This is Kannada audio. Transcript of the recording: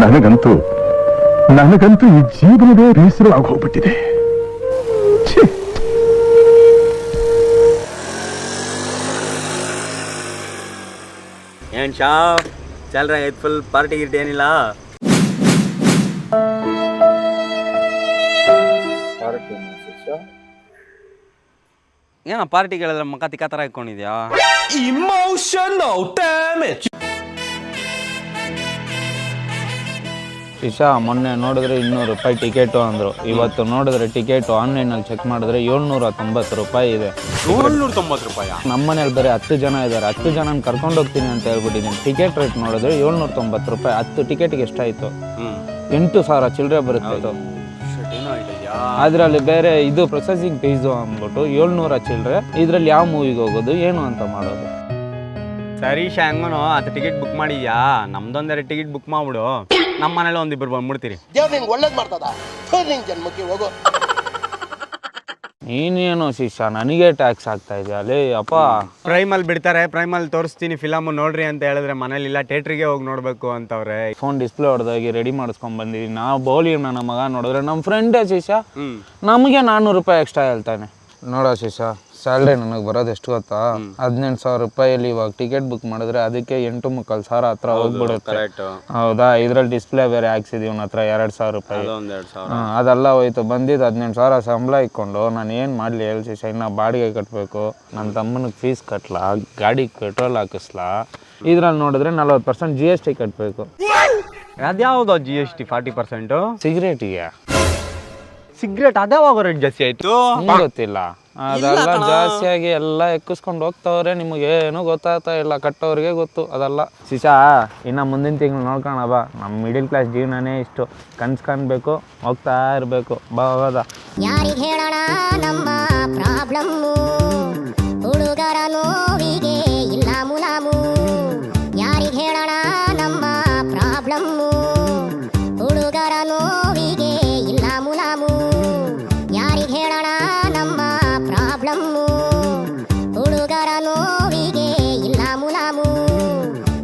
ನನಗಂತೂ ಈ ಜೀವನವೇ ಬೇಸರ ಆಗೋಗ್ಬಿಟ್ಟಿದೆ. ಏನ್ ಶಾ ಚಲ್ರ ಫುಲ್ ಪಾರ್ಟಿ ಗಿರ್ಟಿ ಏನಿಲ್ಲ? ಏನೋ ಪಾರ್ಟಿ ಕೇಳಿದ್ರೆ ಮಕ್ಕ ತಿಕ್ಕ ತರ ಇಟ್ಕೊಂಡಿದ್ಯಾ? Emotional damage. ಇಶಾ ಮೊನ್ನೆ ನೋಡಿದ್ರೆ 200 ರೂಪಾಯಿ ಟಿಕೆಟು ಅಂದರು. ಇವತ್ತು ನೋಡಿದ್ರೆ ಟಿಕೆಟು ಆನ್ಲೈನಲ್ಲಿ ಚೆಕ್ ಮಾಡಿದ್ರೆ 790 ರೂಪಾಯಿ ಇದೆ. 790 ರೂಪಾಯಿ? ನಮ್ಮ ಮನೇಲಿ ಬರೀ 10 ಜನ ಇದ್ದಾರೆ. 10 ಜನನ ಕರ್ಕೊಂಡು ಹೋಗ್ತೀನಿ ಅಂತ ಹೇಳ್ಬಿಟ್ಟಿದ್ದೀನಿ. ಟಿಕೆಟ್ ರೇಟ್ ನೋಡಿದ್ರೆ 790 ರೂಪಾಯಿ. 10 ಟಿಕೆಟ್ಗೆ ಎಷ್ಟಾಯಿತು? 8,000 ಚಿಲ್ಲರೆ ಬರುತ್ತೆ. ಅದರಲ್ಲಿ ಬೇರೆ ಇದು ಪ್ರೊಸೆಸಿಂಗ್ ಫೀಸು ಅಂದ್ಬಿಟ್ಟು 700 ಚಿಲ್ಲರೆ. ಇದರಲ್ಲಿ ಯಾವ ಮೂವಿಗೆ ಹೋಗೋದು ಏನು ಅಂತ ಮಾಡೋದು? ಸರಿ ಹೆಂಗನು ಅದು ಟಿಕೆಟ್ ಬುಕ್ ಮಾಡಿದ್ಯಾ? ನಮ್ದೊಂದೆರಡು ಟಿಕೆಟ್ ಬುಕ್ ಮಾಡ್ಬಿಡು. ನಮ್ಮ ಮನೇಲಿ ಒಂದಿಬ್ರು ಬಂದ್ಬಿಡ್ತೀರಿ. ದೇವ್ರು ನಿಂಗೆ ಒಳ್ಳೇದು ಮಾಡ್ತದ. ನಿಂಗೆ ಜನ್ಮಕ್ಕೆ ಹೋಗೋ. ನೀನೇನು ಶಿಷ್ಯ ನನಗೆ ಟ್ಯಾಕ್ಸ್ ಆಗ್ತಾ ಇದೆಯಾ ಅಲ್ಲಿ? ಅಪ್ಪ ಪ್ರೈಮಲ್ಲಿ ಬಿಡ್ತಾರೆ, ಪ್ರೈಮಲ್ಲಿ ತೋರಿಸ್ತೀನಿ ಫಿಲಮ್ ನೋಡ್ರಿ ಅಂತ ಹೇಳಿದ್ರೆ ಮನೇಲಿ ಇಲ್ಲ ಥಿಯೇಟ್ರಿಗೆ ಹೋಗಿ ನೋಡ್ಬೇಕು ಅಂತವ್ರೆ. ಫೋನ್ ಡಿಸ್ಪ್ಲೇ ಹೊಡೆದಾಗಿ ರೆಡಿ ಮಾಡಿಸ್ಕೊಂಡ್ ಬಂದಿದ್ದೀನಿ. ನಾವು ಬೌಲಿ ನನ್ನ ಮಗ ನೋಡಿದ್ರೆ ನಮ್ಮ ಫ್ರೆಂಡೇ ಶಿಷ್ಯ ನಮಗೆ 400 ರೂಪಾಯಿ ಎಕ್ಸ್ಟ್ರಾ ಹೇಳ್ತಾನೆ. ನೋಡೋ ಶಿಷ್ಯ, ಸ್ಯಾಲ್ರಿ ನನಗೆ ಬರೋದು ಎಷ್ಟು ಗೊತ್ತಾ? 18,000 ರೂಪಾಯಲ್ಲಿ ಇವಾಗ ಟಿಕೆಟ್ ಬುಕ್ ಮಾಡಿದ್ರೆ ಅದಕ್ಕೆ 8,300,000 ಹತ್ರ ಹೋಗ್ಬಿಡುತ್ತೆ. ಹೌದಾ? ಇದ್ರಲ್ಲಿ ಡಿಸ್ಪ್ಲೇ ಬೇರೆ ಹಾಕ್ಸಿದೀವಿ ಹತ್ರ 2,000 ರೂಪಾಯಿ. ಅದೆಲ್ಲ ಹೋಯ್ತು. ಬಂದಿದ್ದು 18,000 ಸಂಬಳ ಇಟ್ಕೊಂಡು ನಾನು ಏನು ಮಾಡಲಿ ಹೇಳಿ ಶಿಷ್ಯ? ಇನ್ನು ಬಾಡಿಗೆ ಕಟ್ಟಬೇಕು, ನನ್ನ ತಮ್ಮನಿಗೆ ಫೀಸ್ ಕಟ್ಲಾ, ಗಾಡಿಗೆ ಪೆಟ್ರೋಲ್ ಹಾಕಿಸ್ಲಾ. ಇದ್ರಲ್ಲಿ ನೋಡಿದ್ರೆ 40% GST ಕಟ್ಟಬೇಕು. ಅದ್ಯಾವುದು GST 40%? ಸಿಗರೇಟಿಗೆ. ಸಿಗರೇಟ್ ಅದ್ಯಾವಾಗ ರೇಟ್ ಜಾಸ್ತಿ ಆಯ್ತು? ಗೊತ್ತಿಲ್ಲ. ಅದೆಲ್ಲ ಜಾಸ್ತಿಯಾಗಿ ಎಲ್ಲ ಎಕ್ಕಿಸ್ಕೊಂಡು ಹೋಗ್ತವ್ರೆ. ನಿಮಗೇನು ಗೊತ್ತಾಗ್ತಾ ಇಲ್ಲ, ಕಟ್ಟೋರಿಗೆ ಗೊತ್ತು ಅದೆಲ್ಲ. ಶಿಶಾ, ಇನ್ನು ಮುಂದಿನ ತಿಂಗಳು ನೋಡ್ಕೋಣ ಬಾ. ನಮ್ಮ ಮಿಡಿಲ್ ಕ್ಲಾಸ್ ಜೀವನನೇ ಇಷ್ಟು. ಕನ್ಸು ಕಾಣಬೇಕು, ಹೋಗ್ತಾ ಇರಬೇಕು. ಬಾ ಹೋಗೋದ. ಯಾರಿಗೆ ಹೇಳೋಣ ನಮ್ಮ ಪ್ರಾಬ್ಲಮ್ಮು?